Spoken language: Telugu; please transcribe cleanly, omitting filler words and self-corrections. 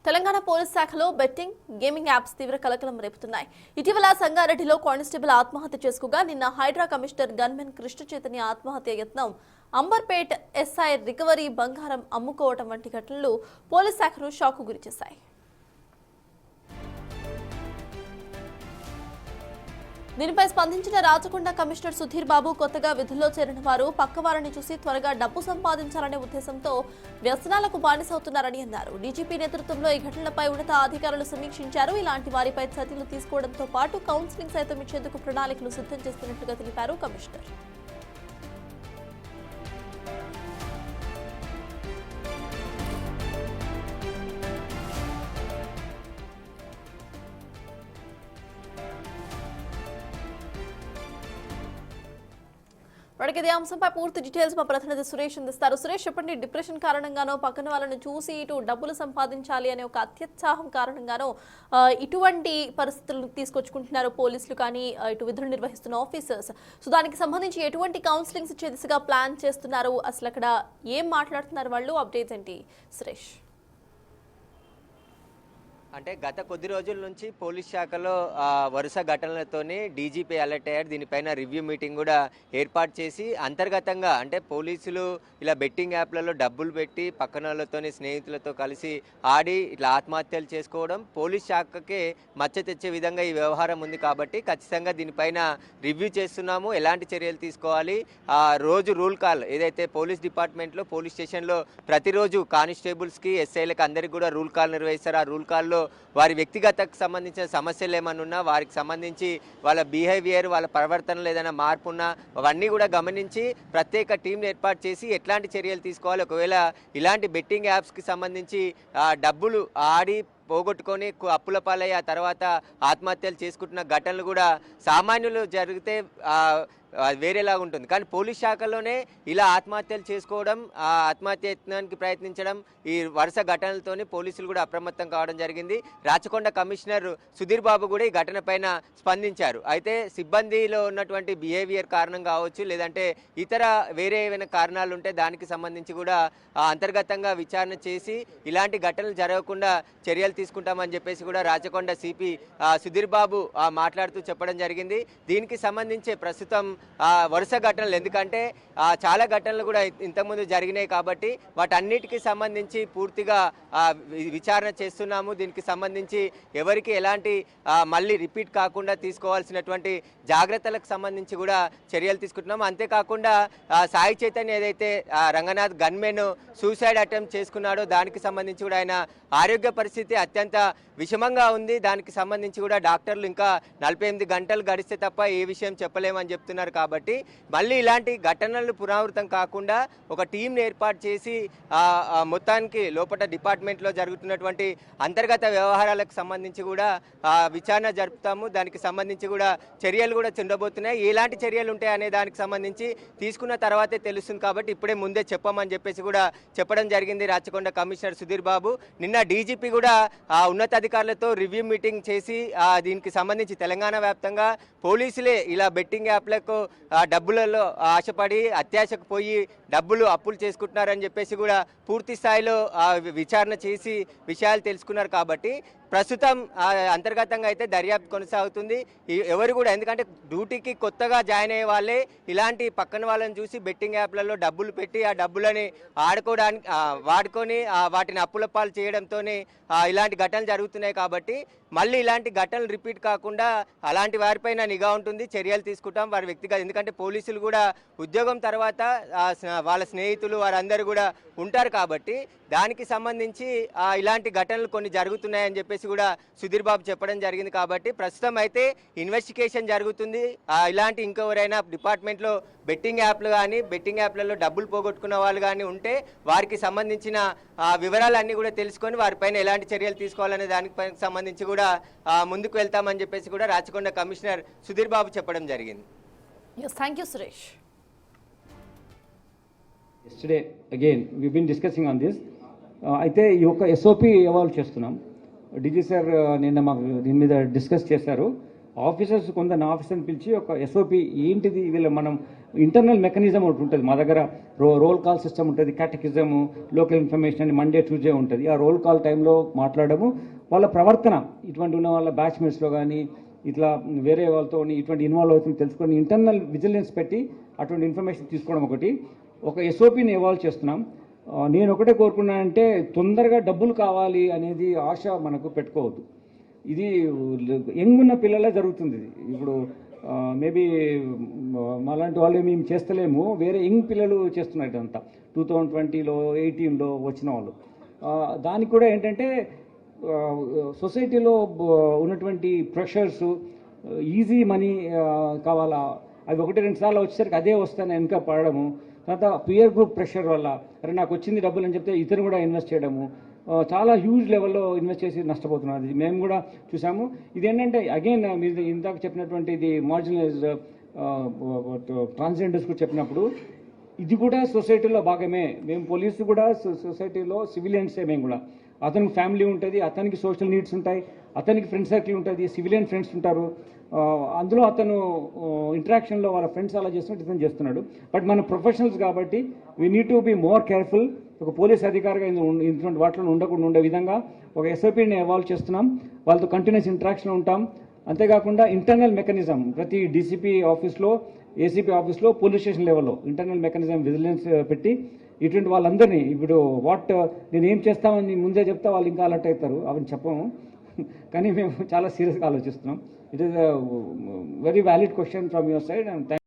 తెలంగాణ పోలీస్ శాఖలో బెట్టింగ్, గేమింగ్ యాప్స్ తీవ్ర కలకలం రేపుతున్నాయి. ఇటీవల సంగారెడ్డిలో కానిస్టేబుల్ ఆత్మహత్య చేసుకోగా నిన్న హైడ్రా కమిషనర్ గన్మెన్ కృష్ణ చైతన్య ఆత్మహత్య యత్నం, అంబర్పేట్ ఎస్ఐ రికవరీ బంగారం అమ్ముకోవటం వంటి ఘటనలు పోలీస్ శాఖను షాక్ గురిచేశాయి. దీనిపై స్పందించిన రాచకొండ కమిషనర్ సుధీర్ బాబు కొత్తగా విధుల్లో చేరిన వారు పక్కవారిని చూసి త్వరగా డబ్బు సంపాదించాలనే ఉద్దేశంతో వ్యసనాలకు బానిసవుతున్నారని అన్నారు. డీజీపీ నేతృత్వంలో ఈ ఘటనలపై ఉన్నత అధికారులు సమీక్షించారు. ఇలాంటి వారిపై చర్యలు తీసుకోవడంతో పాటు కౌన్సిలింగ్ సైతం ఇచ్చేందుకు ప్రణాళికలు సిద్ధం చేస్తున్నట్టుగా తెలిపారు కమిషనర్. వాడికి ఇదే అంశంపై పూర్తి డీటెయిల్స్ మా ప్రతినిధి సురేష్ అందిస్తారు. సురేష్, చెప్పండి, డిప్రెషన్ కారణంగానో పక్కన వాళ్ళని చూసి ఇటు డబ్బులు సంపాదించాలి అనే ఒక అత్యుత్సాహం కారణంగానో ఇటువంటి పరిస్థితులను తీసుకొచ్చుకుంటున్నారు పోలీసులు కానీ ఇటు విధులు నిర్వహిస్తున్న ఆఫీసర్స్. సో దానికి సంబంధించి ఎటువంటి కౌన్సిలింగ్స్ ఇచ్చే దిశగా ప్లాన్ చేస్తున్నారు? అసలు అక్కడ ఏం మాట్లాడుతున్నారు వాళ్ళు? అప్డేట్స్ ఏంటి సురేష్? అంటే గత కొద్ది రోజుల నుంచి పోలీస్ శాఖలో వరుస ఘటనలతోని డీజీపీ అలర్ట్ అయ్యారు. దీనిపైన రివ్యూ మీటింగ్ కూడా ఏర్పాటు చేసి అంతర్గతంగా అంటే పోలీసులు ఇలా బెట్టింగ్ యాప్లలో డబ్బులు పెట్టి పక్కన వాళ్ళతోని స్నేహితులతో కలిసి ఆడి ఇట్లా ఆత్మహత్యలు చేసుకోవడం పోలీస్ శాఖకే మచ్చ తెచ్చే విధంగా ఈ వ్యవహారం ఉంది. కాబట్టి ఖచ్చితంగా దీనిపైన రివ్యూ చేస్తున్నాము, ఎలాంటి చర్యలు తీసుకోవాలి. రోజు రూల్ కాల్ ఏదైతే పోలీస్ డిపార్ట్మెంట్లో పోలీస్ స్టేషన్లో ప్రతిరోజు కానిస్టేబుల్స్కి ఎస్ఐలకు అందరికీ కూడా రూల్ కాల్ నిర్వహిస్తారు. ఆ రూల్ కాల్లో వారి వ్యక్తిగతకు సంబంధించిన సమస్యలు ఏమన్నా ఉన్నా, వారికి సంబంధించి వాళ్ళ బిహేవియర్, వాళ్ళ ప్రవర్తనలో ఏదైనా మార్పు ఉన్నా అవన్నీ కూడా గమనించి ప్రత్యేక టీంని ఏర్పాటు చేసి ఎట్లాంటి చర్యలు తీసుకోవాలి. ఒకవేళ ఇలాంటి బెట్టింగ్ యాప్స్కి సంబంధించి డబ్బులు ఆడి పోగొట్టుకొని అప్పుల పాలయ్యి ఆ తర్వాత ఆత్మహత్యలు చేసుకుంటున్న ఘటనలు కూడా సామాన్యులు జరిగితే వేరేలాగా ఉంటుంది. కానీ పోలీస్ శాఖలోనే ఇలా ఆత్మహత్యలు చేసుకోవడం, ఆత్మహత్య యత్నానికి ప్రయత్నించడం, ఈ వరుస ఘటనలతోని పోలీసులు కూడా అప్రమత్తం కావడం జరిగింది. రాచకొండ కమిషనర్ సుధీర్ బాబు కూడా ఈ ఘటన పైన స్పందించారు. అయితే సిబ్బందిలో ఉన్నటువంటి బిహేవియర్ కారణం కావచ్చు, లేదంటే ఇతర వేరే ఏమైనా కారణాలు ఉంటే దానికి సంబంధించి కూడా అంతర్గతంగా విచారణ చేసి ఇలాంటి ఘటనలు జరగకుండా చర్యలు తీసుకుంటామని చెప్పేసి కూడా రాచకొండ సిపి సుధీర్ బాబు మాట్లాడుతూ చెప్పడం జరిగింది. దీనికి సంబంధించి ప్రస్తుతం వరుస ఘటనలు, ఎందుకంటే చాలా ఘటనలు కూడా ఇంతకుముందు జరిగినాయి కాబట్టి వాటన్నిటికీ సంబంధించి పూర్తిగా విచారణ చేస్తున్నాము. దీనికి సంబంధించి ఎవరికి ఎలాంటి మళ్ళీ రిపీట్ కాకుండా తీసుకోవాల్సినటువంటి జాగ్రత్తలకు సంబంధించి కూడా చర్యలు తీసుకుంటున్నాము. అంతేకాకుండా సాయి చైతన్య ఏదైతే రంగనాథ్ గన్మెన్ సూసైడ్ అటెంప్ట్ చేసుకున్నాడో దానికి సంబంధించి కూడా ఆయన ఆరోగ్య పరిస్థితి అత్యంత విషమంగా ఉంది. దానికి సంబంధించి కూడా డాక్టర్లు ఇంకా 48 గంటలు గడిస్తే తప్ప ఏ విషయం చెప్పలేమని చెప్తున్నారు. కాబట్టి మళ్ళీ ఇలాంటి ఘటనలు పునరావృతం కాకుండా ఒక టీంని ఏర్పాటు చేసి మొత్తానికి లోపల డిపార్ట్మెంట్లో జరుగుతున్నటువంటి అంతర్గత వ్యవహారాలకు సంబంధించి కూడా విచారణ జరుపుతాము. దానికి సంబంధించి కూడా చర్యలు కూడా ఉండబోతున్నాయి. ఎలాంటి చర్యలు ఉంటాయనే దానికి సంబంధించి తీసుకున్న తర్వాతే తెలుస్తుంది. కాబట్టి ఇప్పుడే ముందే చెప్పమని చెప్పేసి కూడా చెప్పడం జరిగింది రాచకొండ కమిషనర్ సుధీర్ బాబు. నిన్న డీజీపీ కూడా ఉన్నతాధికారులతో రివ్యూ మీటింగ్ చేసి దీనికి సంబంధించి తెలంగాణ వ్యాప్తంగా పోలీసులే ఇలా బెట్టింగ్ యాప్లకు డబ్బులలో ఆశపడి అత్యాశకు పోయి డబ్బులు అప్పులు చేసుకుంటున్నారని చెప్పేసి కూడా పూర్తి స్థాయిలో విచారణ చేసి విషయాలు తెలుసుకున్నారు. కాబట్టి ప్రస్తుతం అంతర్గతంగా అయితే దర్యాప్తు కొనసాగుతుంది. ఎవరు కూడా, ఎందుకంటే డ్యూటీకి కొత్తగా జాయిన్ అయ్యే వాళ్ళే ఇలాంటి పక్కన వాళ్ళని చూసి బెట్టింగ్ యాప్లలో డబ్బులు పెట్టి ఆ డబ్బులని ఆడుకోవడానికి వాడుకొని వాటిని అప్పుల పాలు చేయడంతో ఇలాంటి ఘటనలు జరుగుతున్నాయి. కాబట్టి మళ్ళీ ఇలాంటి ఘటనలు రిపీట్ కాకుండా అలాంటి వారిపైన నిఘా ఉంటుంది, చర్యలు తీసుకుంటాం. వారి వ్యక్తిగత, ఎందుకంటే పోలీసులు కూడా ఉద్యోగం తర్వాత వాళ్ళ స్నేహితులు వారందరూ కూడా ఉంటారు. కాబట్టి దానికి సంబంధించి ఇలాంటి ఘటనలు కొన్ని జరుగుతున్నాయని చెప్పేసి కూడా సుధీర్ బాబు చెప్పడం జరిగింది. కాబట్టి ప్రస్తుతం అయితే ఇన్వెస్టిగేషన్ జరుగుతుంది. ఇలాంటి ఇంకెవరైనా డిపార్ట్మెంట్లో బెట్టింగ్ యాప్లు కానీ బెట్టింగ్ యాప్లలో డబ్బులు పోగొట్టుకున్న వాళ్ళు కానీ ఉంటే వారికి సంబంధించిన వివరాలన్నీ కూడా తెలుసుకొని వారిపైన ఎలాంటి చర్యలు తీసుకోవాలనే దానికి సంబంధించి కూడా ముందుకు వెళ్తామని చెప్పేసి కూడా రాచకొండ కమిషనర్ సుధీర్ బాబు చెప్పడం జరిగింది. Thank you Suresh. Yesterday again we've been discussing on this. అయితే ఈ యొక్క ఎస్ఓపి ఎవాల్వ్ చేస్తున్నాం. డీజీ సార్ నిన్న మాకు దీని మీద డిస్కస్ చేశారు. ఆఫీసర్స్ కొందరు ఆఫీసర్ని పిలిచి ఒక ఎస్ఓపి ఏంటిది వీళ్ళ మనం ఇంటర్నల్ మెకానిజం ఒకటి ఉంటుంది మా దగ్గర రోల్ కాల్ సిస్టమ్ ఉంటుంది, క్యాటకిజము, లోకల్ ఇన్ఫర్మేషన్ అని మండే ట్యూస్డే ఉంటుంది. ఆ రోల్ కాల్ టైంలో మాట్లాడము, వాళ్ళ ప్రవర్తన ఇటువంటి ఉన్న వాళ్ళ బ్యాచ్మేట్స్లో కానీ ఇట్లా వేరే వాళ్ళతో ఇటువంటి ఇన్వాల్వ్ అవుతుంది తెలుసుకొని ఇంటర్నల్ విజిలెన్స్ పెట్టి అటువంటి ఇన్ఫర్మేషన్ తీసుకోవడం ఒకటి. ఒక ఎస్ఓపిని ఇవాల్వ్ చేస్తున్నాం. నేను ఒకటే కోరుకున్నానంటే తొందరగా డబ్బులు కావాలి అనేది ఆశ మనకు పెట్టుకోవద్దు. ఇది యంగ్ ఉన్న పిల్లలే జరుగుతుంది. ఇది ఇప్పుడు మేబీ మాలాంటి వాళ్ళు మేము చేస్తలేము, వేరే యంగ్ పిల్లలు చేస్తున్నారు ఇదంతా. 2020లో 18లో వచ్చిన వాళ్ళు. దానికి కూడా ఏంటంటే సొసైటీలో ఉన్నటువంటి ప్రెషర్స్, ఈజీ మనీ కావాలా, అవి 1-2 సార్లు వచ్చేసరికి అదే వస్తాయని వెనక పడడము, తర్వాత పియర్ గ్రూప్ ప్రెషర్ వల్ల అరే నాకు వచ్చింది డబ్బులు అని చెప్తే ఇతను కూడా ఇన్వెస్ట్ చేయడము, చాలా హ్యూజ్ లెవెల్లో ఇన్వెస్ట్ చేసి నష్టపోతున్నారు. అది మేము కూడా చూసాము. ఇదేంటంటే అగైన్ మీరు ఇందాక చెప్పినటువంటి ఇది మార్జినలైజ్డ్ ట్రాన్స్జెండర్స్ కూడా చెప్పినప్పుడు ఇది కూడా సొసైటీలో భాగమే. మేము పోలీసు కూడా సొసైటీలో సివిలియన్సే. మేము కూడా అతనికి ఫ్యామిలీ ఉంటుంది, అతనికి సోషల్ నీడ్స్ ఉంటాయి, అతనికి ఫ్రెండ్ సర్కిల్ ఉంటుంది, సివిలియన్ ఫ్రెండ్స్ ఉంటారు. అందులో అతను ఇంటరాక్షన్లో వాళ్ళ ఫ్రెండ్స్ అలా చేస్తున్నట్టు ఇతను చేస్తున్నాడు. బట్ మన ప్రొఫెషనల్స్ కాబట్టి we need to be more careful. ఒక పోలీస్ అధికారిగా ఇటువంటి వాటిలో ఉండకుండా ఉండే విధంగా ఒక ఎస్ఓపిని ఎవాల్వ్ చేస్తున్నాం. వాళ్ళతో కంటిన్యూస్ ఇంటరాక్షన్ ఉంటాం. అంతేకాకుండా ఇంటర్నల్ మెకానిజం ప్రతి డీసీపీ ఆఫీస్లో, ఏసీపీ ఆఫీస్లో, పోలీస్ స్టేషన్ లెవెల్లో ఇంటర్నల్ మెకానిజం విజిలెన్స్ పెట్టి ఇటువంటి వాళ్ళందరినీ ఇప్పుడు నేను ఏం చేస్తామని ముందే చెప్తా వాళ్ళు ఇంకా అలర్ట్ అవుతారు, అవన్నీ చెప్పము. కానీ మేము చాలా సీరియస్గా ఆలోచిస్తున్నాం. It is a very valid question from your side and